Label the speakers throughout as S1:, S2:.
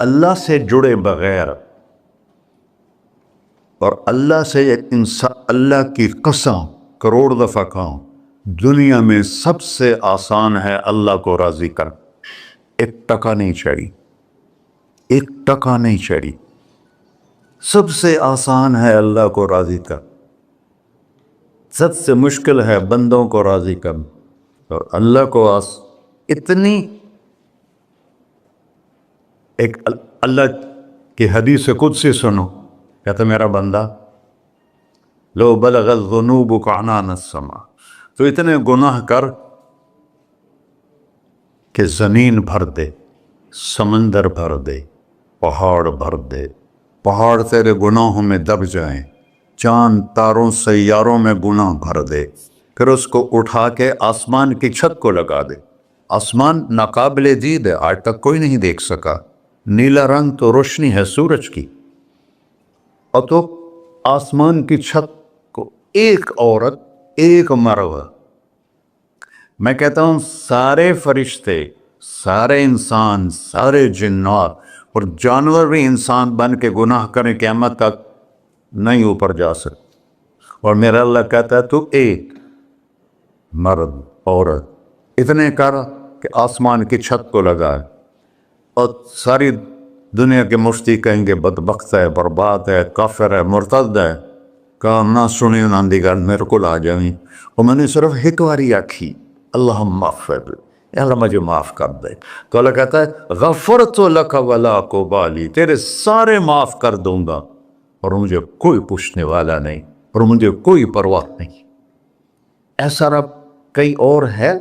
S1: اللہ سے جڑے بغیر اور اللہ سے ایک انسان اللہ کی قسم کروڑ دفعہ کہوں، دنیا میں سب سے آسان ہے اللہ کو راضی کر. ایک ٹکا نہیں چڑھی، ایک ٹکا نہیں چڑھی. سب سے آسان ہے اللہ کو راضی کر، سب سے مشکل ہے بندوں کو راضی کر. اور اللہ کو اتنی ایک اللہ کی حدیث قدسی سنو، کہتا میرا بندہ لو بلغ الذنوب عنان السماء، تو اتنے گناہ کر کہ زمین بھر دے، سمندر بھر دے، پہاڑ بھر دے، پہاڑ تیرے گناہوں میں دب جائیں، چاند تاروں سیاروں میں گناہ بھر دے، پھر اس کو اٹھا کے آسمان کی چھت کو لگا دے. آسمان ناقابل دید ہے، آج تک کوئی نہیں دیکھ سکا. نیلا رنگ تو روشنی ہے سورج کی، اور تو آسمان کی چھت کو ایک عورت، ایک مرد، میں کہتا ہوں سارے فرشتے، سارے انسان، سارے جنات اور جانور بھی انسان بن کے گناہ کریں قیامت تک نہیں اوپر جا سکتے. اور میرا اللہ کہتا ہے تو ایک مرد عورت اتنے کر کہ آسمان کی چھت کو لگائے. اور ساری دنیا کے مفتی کہیں گے بدبخت ہے، برباد ہے، کافر ہے، مرتد ہے. کہا نہ سنی نہ دیگر میرے کو آ جائیں. اور میں نے صرف ایک باری آکھی اللہم اغفر، اللہ مجھے معاف کر دے. تو اللہ کہتا ہے غفرت لک ولا ابالی، تیرے سارے معاف کر دوں گا اور مجھے کوئی پوچھنے والا نہیں اور مجھے کوئی پرواہ نہیں. ایسا رب کئی اور ہے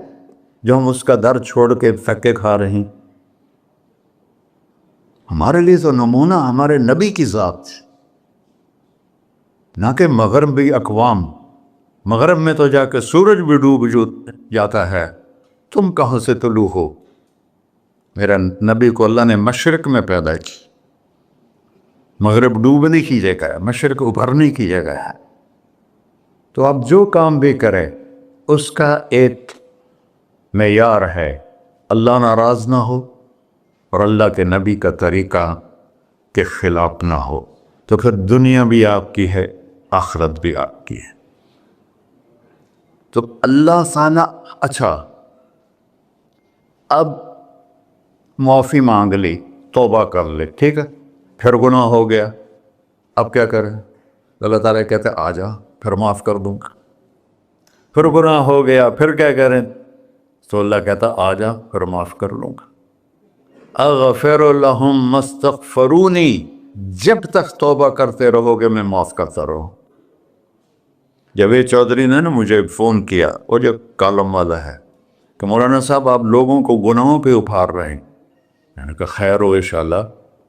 S1: جو ہم اس کا در چھوڑ کے پھکے کھا رہے ہیں. ہمارے لیے تو نمونہ ہمارے نبی کی ذات، نہ کہ مغربی اقوام. مغرب میں تو جا کے سورج بھی ڈوب جاتا ہے، تم کہاں سے طلوع ہو؟ میرا نبی کو اللہ نے مشرق میں پیدا کی. مغرب ڈوبنے کی جگہ ہے، مشرق ابھرنے کی جگہ ہے. تو آپ جو کام بھی کریں اس کا ایک معیار ہے، اللہ ناراض نہ ہو اور اللہ کے نبی کا طریقہ کے خلاف نہ ہو، تو پھر دنیا بھی آپ کی ہے، آخرت بھی آپ کی ہے. تو اللہ سانا اچھا اب معافی مانگ لی، توبہ کر لے، ٹھیک ہے، پھر گناہ ہو گیا، اب کیا کریں؟ اللہ تعالیٰ کہتے آ جا پھر معاف کر دوں گا. پھر گناہ ہو گیا، پھر کیا کریں؟ تو اللہ کہتا آ جا پھر معاف کر لوں گا. اغفر لہم مستغفرونی، جب تک توبہ کرتے رہو گے میں معاف کرتا رہوں. جاوید چودھری نے نا مجھے فون کیا، وہ جو کالم والا ہے، کہ مولانا صاحب آپ لوگوں کو گناہوں پہ اپھار رہے ہیں. میں نے کہا خیر ہو انشاءاللہ.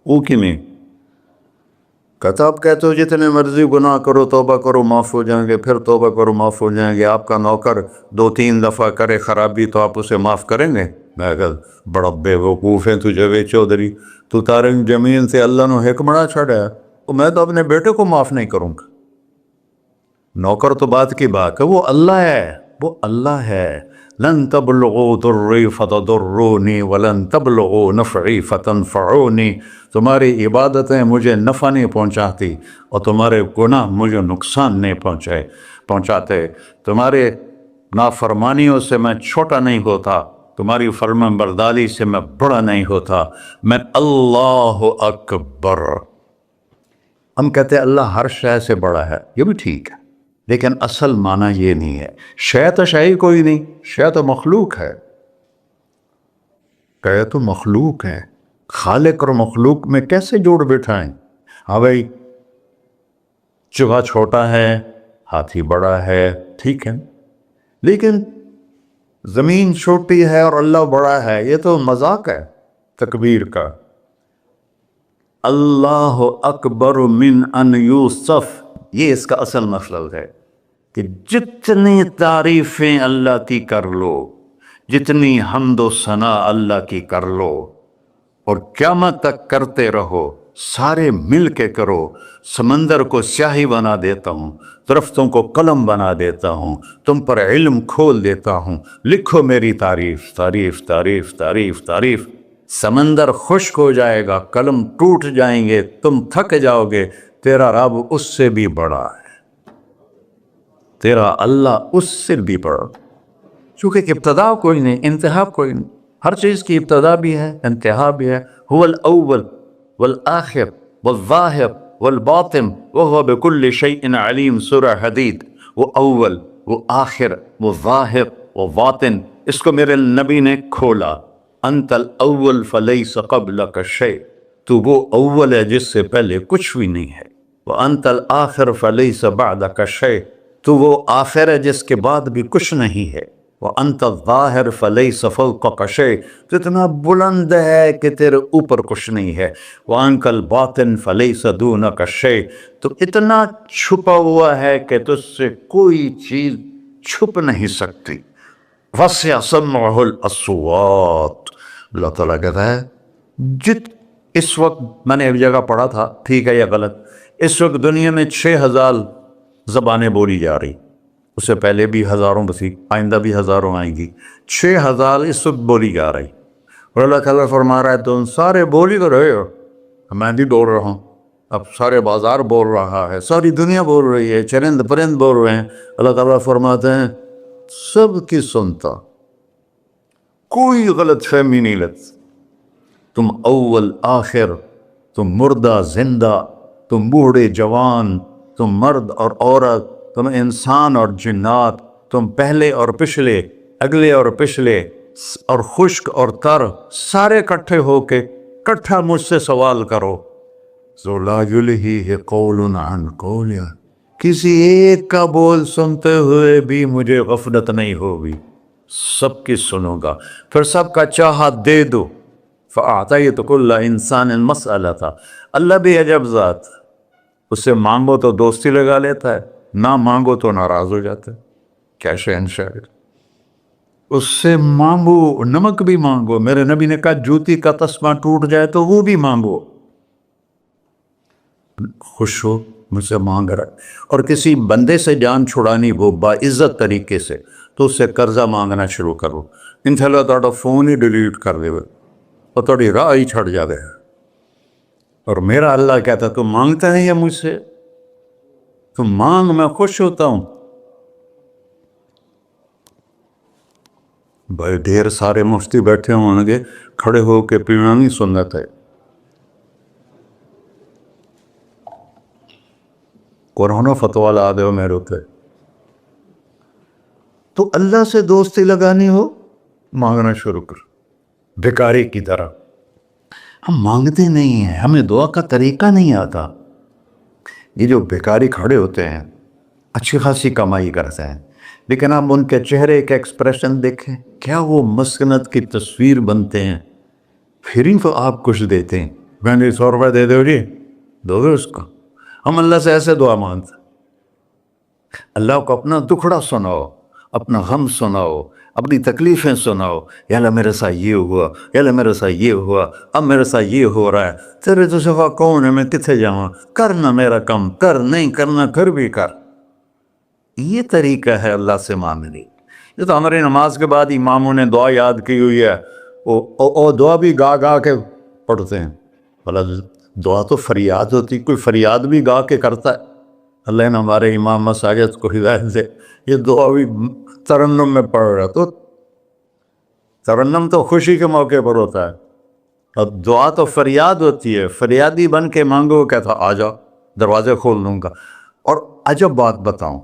S1: وہ کی میں کہتا آپ کہتے ہو جتنے مرضی گناہ کرو توبہ کرو معاف ہو جائیں گے، پھر توبہ کرو معاف ہو جائیں گے. آپ کا نوکر 2-3 دفعہ کرے خرابی تو آپ اسے معاف کریں گے؟ میں کہا بڑا بے وقوف ہے تو جاوید چودھری، تو تارے زمین سے اللہ نے حکمراں چھڑا ہے، میں تو اپنے بیٹے کو معاف نہیں کروں گا. نوکر تو بات کی بات ہے، وہ اللہ ہے، وہ اللہ ہے. لن تبلغوا ضری فتضرونی ولن تبلغوا نفعی فتنفعونی. تمہاری عبادتیں مجھے نفع نہیں پہنچاتی اور تمہارے گناہ مجھے نقصان نہیں پہنچاتے. تمہارے نافرمانیوں سے میں چھوٹا نہیں ہوتا، تمہاری فرمان برداری سے میں بڑا نہیں ہوتا. میں اللہ اکبر. ہم کہتے ہیں اللہ ہر شے سے بڑا ہے، یہ بھی ٹھیک ہے، لیکن اصل معنی یہ نہیں ہے. شے تو شے کوئی نہیں، شے تو مخلوق ہے. کہ تو مخلوق ہے، خالق اور مخلوق میں کیسے جوڑ بٹھائیں؟ ہاں بھائی چوہا چھوٹا ہے، ہاتھی بڑا ہے، ٹھیک ہے، لیکن زمین چھوٹی ہے اور اللہ بڑا ہے، یہ تو مذاق ہے تکبیر کا. اللہ اکبر من ان یوصف، یہ اس کا اصل مطلب ہے کہ جتنی تعریفیں اللہ کی کر لو، جتنی حمد و ثنا اللہ کی کر لو اور قیامت تک کرتے رہو، سارے مل کے کرو. سمندر کو سیاہی بنا دیتا ہوں، درختوں کو قلم بنا دیتا ہوں، تم پر علم کھول دیتا ہوں، لکھو میری تعریف تعریف تعریف تعریف تعریف. سمندر خشک ہو جائے گا، قلم ٹوٹ جائیں گے، تم تھک جاؤ گے، تیرا رب اس سے بھی بڑا ہے، تیرا اللہ اس سے بھی بڑا، چونکہ ابتدا کوئی نہیں، انتہا کوئی نہیں، ہر چیز کی ابتدا بھی ہے، انتہا بھی ہے۔ هو الاول والآخر والظاہر والباطن وهو بكل شيء علیم، سورہ حدید۔ وہ اول، وہ آخر، وہ ظاہر، وہ باطن، اس کو میرے نبی نے کھولا۔ انت الاول فلیس قبلک شیء، تو وہ اول ہے جس سے پہلے کچھ بھی نہیں ہے۔ وانت الآخر فلیس بعدک شیء، تو وہ آخر ہے جس کے بعد بھی کچھ نہیں ہے۔ وانت الظاہر فلیس فوقک شیء، تو اتنا بلند ہے کہ تیرے اوپر کچھ نہیں ہے۔ وانت الباطن فلیس دونک شیء، تو اتنا چھپا ہوا ہے کہ تجھ سے کوئی چیز چھپ نہیں سکتی۔ وسع سمعہ الاصوات، اللہ تعالیٰ کہتا ہے اس وقت میں نے ایک جگہ پڑھا تھا، ٹھیک ہے یا غلط، اس وقت دنیا میں 6000 زبانیں بولی جا رہی، اس سے پہلے بھی ہزاروں بسی، آئندہ بھی ہزاروں آئیں گی، 6000 اس وقت بولی جا رہی، اور اللہ تعالیٰ فرما رہا ہے تم سارے بولی تو رہے ہو، میں بھی بول رہا ہوں، اب سارے بازار بول رہا ہے، ساری دنیا بول رہی ہے، چرند پرند بول رہے ہیں، اللہ تعالیٰ فرماتے ہیں سب کی سنتا، کوئی غلط فہمی نہیں لگتی، تم اول آخر، تم مردہ زندہ، تم بوڑھے جوان، تم مرد اور عورت، تم انسان اور جنات، تم پہلے اور پچھلے، اگلے اور پچھلے، اور خشک اور تر، سارے کٹھے ہو کے کٹھا مجھ سے سوال کرو۔ ذو لا یلہیہ قول عن قول، کسی ایک کا بول سنتے ہوئے بھی مجھے غفلت نہیں ہوگی، سب کی سنوں گا، پھر سب کا چاہا دے دو۔ فَأَعْطَيْتُ كُلَّ إِنسَانٍ مَسْأَلَةً، اللہ بھی عجب ذات، اس سے مانگو تو دوستی لگا لیتا ہے، نہ مانگو تو ناراض ہو جاتا ہے، کیا شہن شاعر، اس سے مانگو، نمک بھی مانگو، میرے نبی نے کہا جوتی کا تسمہ ٹوٹ جائے تو وہ بھی مانگو، خوش ہو مجھ سے مانگ رہا ہے۔ اور کسی بندے سے جان چھڑانی وہ باعزت طریقے سے، تو اس سے قرضہ مانگنا شروع کرو، انشاءاللہ تھوڑا فون ہی ڈیلیٹ کر دے اور تھوڑی راہ ہی چھڑ جاوے۔ اور میرا اللہ کہتا تم مانگتا ہے یا مجھ سے، تم مانگ، میں خوش ہوتا ہوں۔ بھائی ڈھیر سارے مفتی بیٹھے ہوں گے، کھڑے ہو کے پینا نہیں سنت ہے، قرآن و فتویٰ لا دے ہو میرے ہوتے، تو اللہ سے دوستی لگانی ہو مانگنا شروع کر، بھکاری کی طرح۔ ہم مانگتے نہیں ہیں، ہمیں دعا کا طریقہ نہیں آتا۔ یہ جو بھکاری کھڑے ہوتے ہیں اچھی خاصی کمائی کرتے ہیں، لیکن آپ ان کے چہرے کے ایکسپریشن دیکھیں، کیا وہ مسکنت کی تصویر بنتے ہیں، پھر ہی تو آپ کچھ دیتے ہیں، میں نے 100 روپے دے دو جی، دو گے اس کو؟ ہم اللہ سے ایسے دعا مانگتے ہیں، اللہ کو اپنا دکھڑا سناؤ، اپنا غم سناؤ، اپنی تکلیفیں سناؤ، یا اللہ میرے ساتھ یہ ہوا، یا اللہ میرے ساتھ یہ ہوا، اب میرے ساتھ یہ ہو رہا ہے، تیرے تو سوا کون ہے، میں کتنے جاؤں، کرنا میرا کم، کر نہیں کرنا پھر بھی کر۔ یہ طریقہ ہے اللہ سے مانگنے۔ یہ تو ہماری نماز کے بعد اماموں نے دعا یاد کی ہوئی ہے، وہ دعا بھی گا گا کے پڑھتے ہیں، بھلا دعا تو فریاد ہوتی، کوئی فریاد بھی گا کے کرتا ہے؟ اللہ نے ہمارے امام مساجد کو ہدایت دے، یہ دعا بھی ترنم میں پڑھ رہا، تو ترنم تو خوشی کے موقع پر ہوتا ہے، اب دعا تو فریاد ہوتی ہے، فریادی بن کے مانگو، کہتا آ جاؤ دروازے کھول دوں گا۔ اور عجب بات بتاؤں،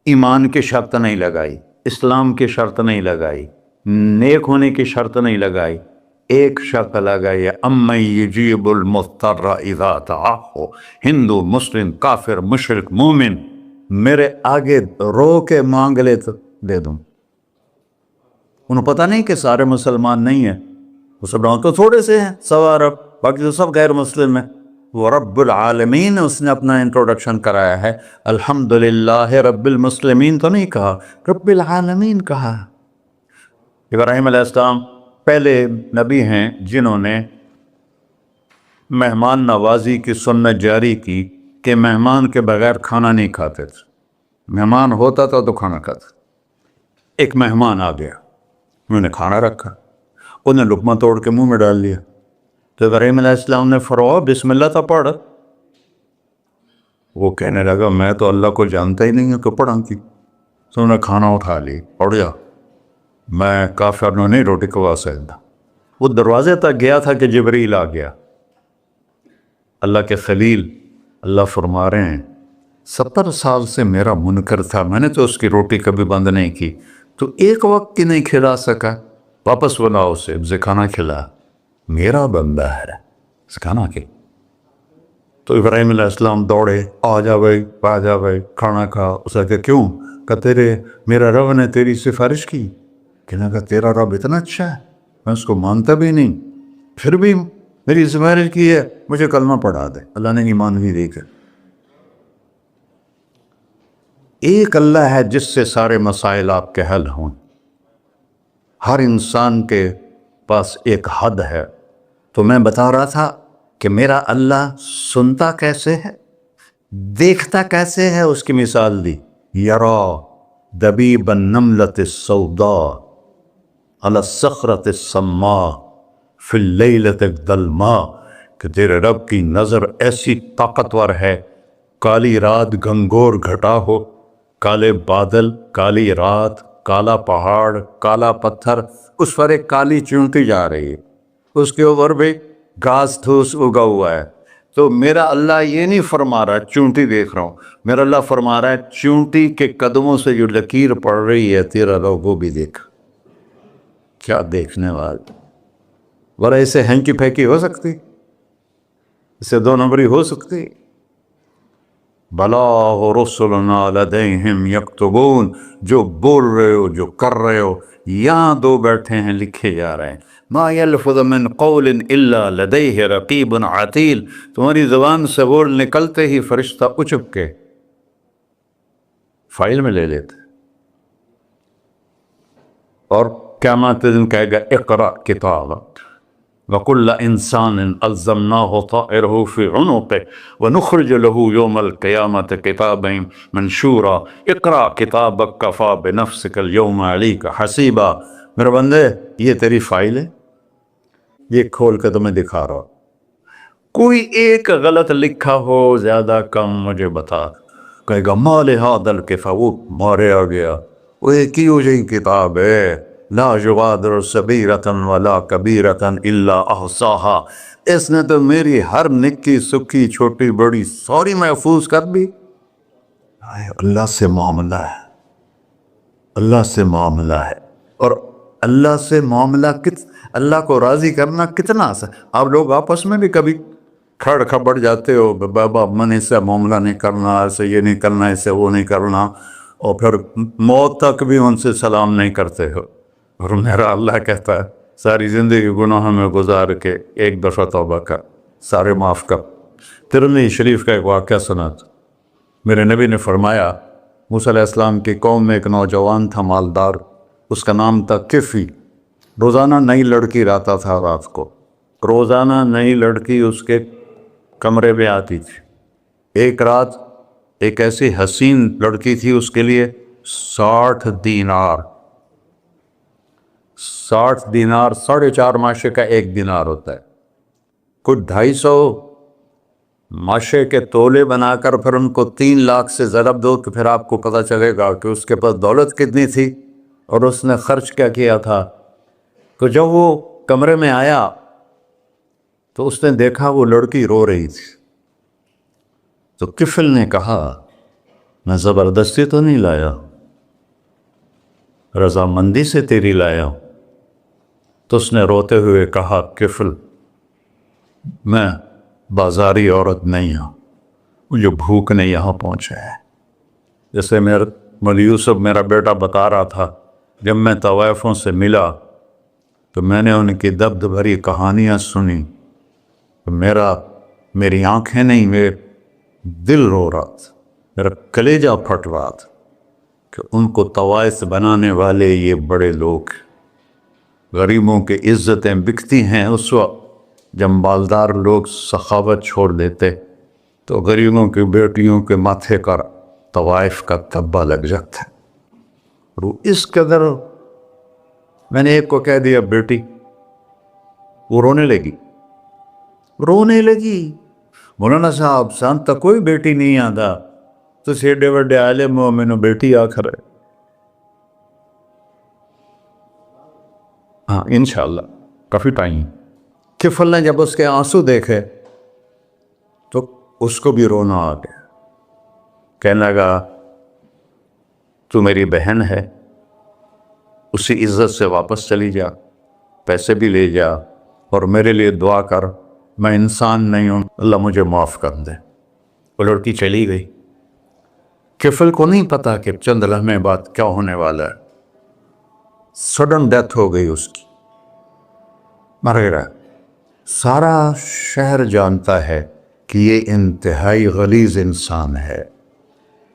S1: ایمان کی شرط نہیں لگائی، اسلام کی شرط نہیں لگائی، نیک ہونے کی شرط نہیں لگائی، ایک شرط لگائی ہے، امن یجیب المضطر اذا دعاہ، ہندو، مسلم، کافر، مشرک، مومن میرے آگے رو کے مانگ لے تو دے دوں۔ انہوں پتہ نہیں کہ سارے مسلمان نہیں ہیں، مسلمان تو تھوڑے سے ہیں، 1.25 ارب، باقی تو سب غیر مسلم ہیں۔ وہ رب العالمین اس نے اپنا انٹروڈکشن کرایا ہے، الحمدللہ رب المسلمین تو نہیں کہا، رب العالمین کہا۔ ابراہیم علیہ السلام پہلے نبی ہیں جنہوں نے مہمان نوازی کی سنت جاری کی کہ مہمان کے بغیر کھانا نہیں کھاتے تھے، مہمان ہوتا تھا تو کھانا کھاتے۔ ایک مہمان آ گیا، انہوں نے کھانا رکھا، انہیں لقمہ توڑ کے منہ میں ڈال لیا. تو ابراہیم علیہ السلام نے فرمایا بسم اللہ تو پڑھ. وہ کہنے لگا میں تو اللہ کو جانتا ہی نہیں ہوں کہ پڑھا کی. تو انہوں نے کھانا اٹھا لی, پڑھ جا, میں کافر نے نہیں روٹی کھوا سکتا. وہ دروازے تک گیا تھا کہ جبریل آ گیا. اللہ کے خلیل اللہ فرما رہے ہیں 70 سال سے میرا منکر تھا, میں نے تو اس کی روٹی کبھی بند نہیں کی, تو ایک وقت کی نہیں کھلا سکا, واپس بلاؤ اسے, اسے کھانا کھلا, میرا بندہ ہے, کھانا کے. تو ابراہیم علیہ السلام دوڑے, آ جا بھائی کھانا کھا. اسے کہ کیوں؟ کہ تیرے میرا رب نے تیری سفارش کی. کہنے لگا تیرا رب اتنا اچھا ہے, میں اس کو مانتا بھی نہیں, پھر بھی میری سفارش کی ہے, مجھے کلمہ پڑھا دے. اللہ نے ایمان بھی دے کر. ایک اللہ ہے جس سے سارے مسائل آپ کے حل ہوں. ہر انسان کے پاس ایک حد ہے. تو میں بتا رہا تھا کہ میرا اللہ سنتا کیسے ہے, دیکھتا کیسے ہے, اس کی مثال دی. یرا دبیب النملۃ السوداء علی الصخرۃ الصماء فی اللیلۃ الظلماء, کہ تیرے رب کی نظر ایسی طاقتور ہے, کالی رات گھنگور گھٹا ہو, کالے بادل, کالی رات, کالا پہاڑ, کالا پتھر, اس پر ایک کالی چونٹی جا رہی ہے, اس کے اوپر بھی گھاس دھوس اگا ہوا ہے. تو میرا اللہ یہ نہیں فرما رہا چونٹی دیکھ رہا ہوں, میرا اللہ فرما رہا ہے چونٹی کے قدموں سے جو لکیر پڑ رہی ہے تیرا رب وہ بھی دیکھ. کیا دیکھنے والا, ورنہ اسے ہینکی پھینکی ہو سکتی, اسے 2 نمبری ہو سکتی. بلاغ رسلنا لدیہم یکتبون, جو بول رہے ہو, جو کر رہے ہو, یہاں 2 بیٹھے ہیں, لکھے جا رہے ہیں. ما یلفظ من قول الا لدیہ رقیب عتید, تمہاری زبان سے بول نکلتے ہی فرشتہ اچک کے فائل میں لے لیتے. اور قیامت دن کہے گا اقرأ کتابک وَكُلَّ إِنسَانٍ أَلْزَمْنَاهُ طَائِرَهُ فِي عُنُقِهِ وَنُخْرِجُ لَهُ يَوْمَ الْقِيَامَةِ كِتَابًا مَنْشُورًا اقرأ کتابک کفیٰ بنفسک اليوم علیک حسیبا. میرے بندے یہ تیری فائل ہے, یہ کھول کے تمہیں دکھا رہا. کوئی ایک غلط لکھا ہو زیادہ کم مجھے بتا. کہے گا ما لہذا الکتاب, وہ مارے آ گیا, وہ ایک ہی ہو جائیں کتاب ہے, لا یغادر صغیرۃ ولا کبیرۃ الا احصاها, اس نے تو میری ہر نکی سکی چھوٹی بڑی ساری محفوظ کر دی. اللہ سے معاملہ ہے, اللہ سے معاملہ ہے. اور اللہ سے معاملہ اللہ کو راضی کرنا کتنا آسان. آپ لوگ آپس میں بھی کبھی کھڑ کھپڑ جاتے ہو, بابا من سے معاملہ نہیں کرنا, ایسے یہ نہیں کرنا, ایسے وہ نہیں کرنا, اور پھر موت تک بھی ان سے سلام نہیں کرتے ہو. اور میرا اللہ کہتا ہے ساری زندگی گناہوں میں گزار کے ایک دفعہ توبہ کر, سارے معاف کر. ترمذی شریف کا ایک واقعہ سنا تھا. میرے نبی نے فرمایا موسیٰ علیہ السلام کی قوم میں ایک نوجوان تھا مالدار, اس کا نام تھا کفی. روزانہ نئی لڑکی لاتا تھا رات کو, روزانہ نئی لڑکی اس کے کمرے میں آتی تھی. ایک رات ایک ایسی حسین لڑکی تھی, اس کے لیے 60 دینار 4.5 ماشے کا 1 دینار ہوتا ہے, کچھ 250 ماشے کے تولے بنا کر پھر ان کو 3 لاکھ سے ضرب دو تو پھر آپ کو پتہ چلے گا کہ اس کے پاس دولت کتنی تھی اور اس نے خرچ کیا کیا تھا. تو جب وہ کمرے میں آیا تو اس نے دیکھا وہ لڑکی رو رہی تھی. تو کفل نے کہا میں زبردستی تو نہیں لایا, رضامندی سے تیری لایا ہوں. تو اس نے روتے ہوئے کہا کفل میں بازاری عورت نہیں ہوں, مجھے بھوک نے یہاں پہنچا ہے. جیسے مولی یوسف میرا بیٹا بتا رہا تھا, جب میں طوائفوں سے ملا تو میں نے ان کی دبد بھری کہانیاں سنی تو میری آنکھیں نہیں, میرے دل رو رہا تھا, میرا کلیجہ پھٹ رہا تھا کہ ان کو طوائف بنانے والے یہ بڑے لوگ. غریبوں کی عزتیں بکتی ہیں اس وقت جب مالدار لوگ سخاوت چھوڑ دیتے تو غریبوں کی بیٹیوں کے ماتھے پر طوائف کا دھبا لگ جاتا ہے. اور اس قدر میں نے ایک کو کہہ دیا بیٹی وہ رونے لگی. مولانا صاحب سان تا کوئی بیٹی نہیں آتا تو ایڈے وڈے عالم ہو مینوں بیٹی آخر ہے. ہاں انشاءاللہ کافی ٹائم. کفل نے جب اس کے آنسو دیکھے تو اس کو بھی رونا آ گیا. کہنے لگا تو میری بہن ہے، اسی عزت سے واپس چلی جا، پیسے بھی لے جا اور میرے لیے دعا کر، میں انسان نہیں ہوں، اللہ مجھے معاف کر دے. وہ لڑکی چلی گئی. کفل کو نہیں پتا کہ چند لمحے بعد کیا ہونے والا ہے. سڈن ڈیتھ ہو گئی اس کی، مر گیا. سارا شہر جانتا ہے کہ یہ انتہائی غلیظ انسان ہے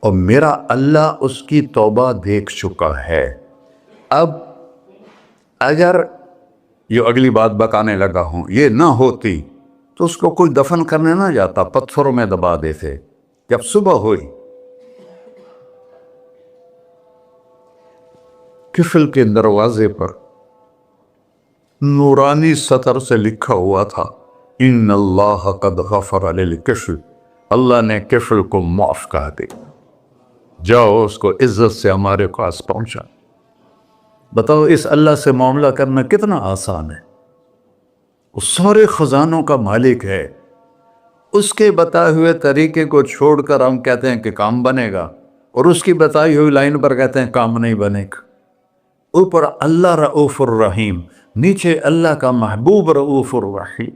S1: اور میرا اللہ اس کی توبہ دیکھ چکا ہے. اب اگر یہ اگلی بات بتانے لگا ہوں یہ نہ ہوتی تو اس کو کوئی دفن کرنے نہ جاتا، پتھروں میں دبا دیتے. جب صبح ہوئی کفل کے دروازے پر نورانی سطر سے لکھا ہوا تھا ان اللہ قد غفر للکفل، اللہ نے کفل کو معاف کر دے، جاؤ اس کو عزت سے ہمارے پاس پہنچا. بتاؤ اس اللہ سے معاملہ کرنا کتنا آسان ہے. وہ سارے خزانوں کا مالک ہے. اس کے بتائے ہوئے طریقے کو چھوڑ کر ہم کہتے ہیں کہ کام بنے گا اور اس کی بتائی ہوئی لائن پر کہتے ہیں کام نہیں بنے گا. اوپر اللہ رؤوف الرحیم، نیچے اللہ کا محبوب رؤوف الرحیم.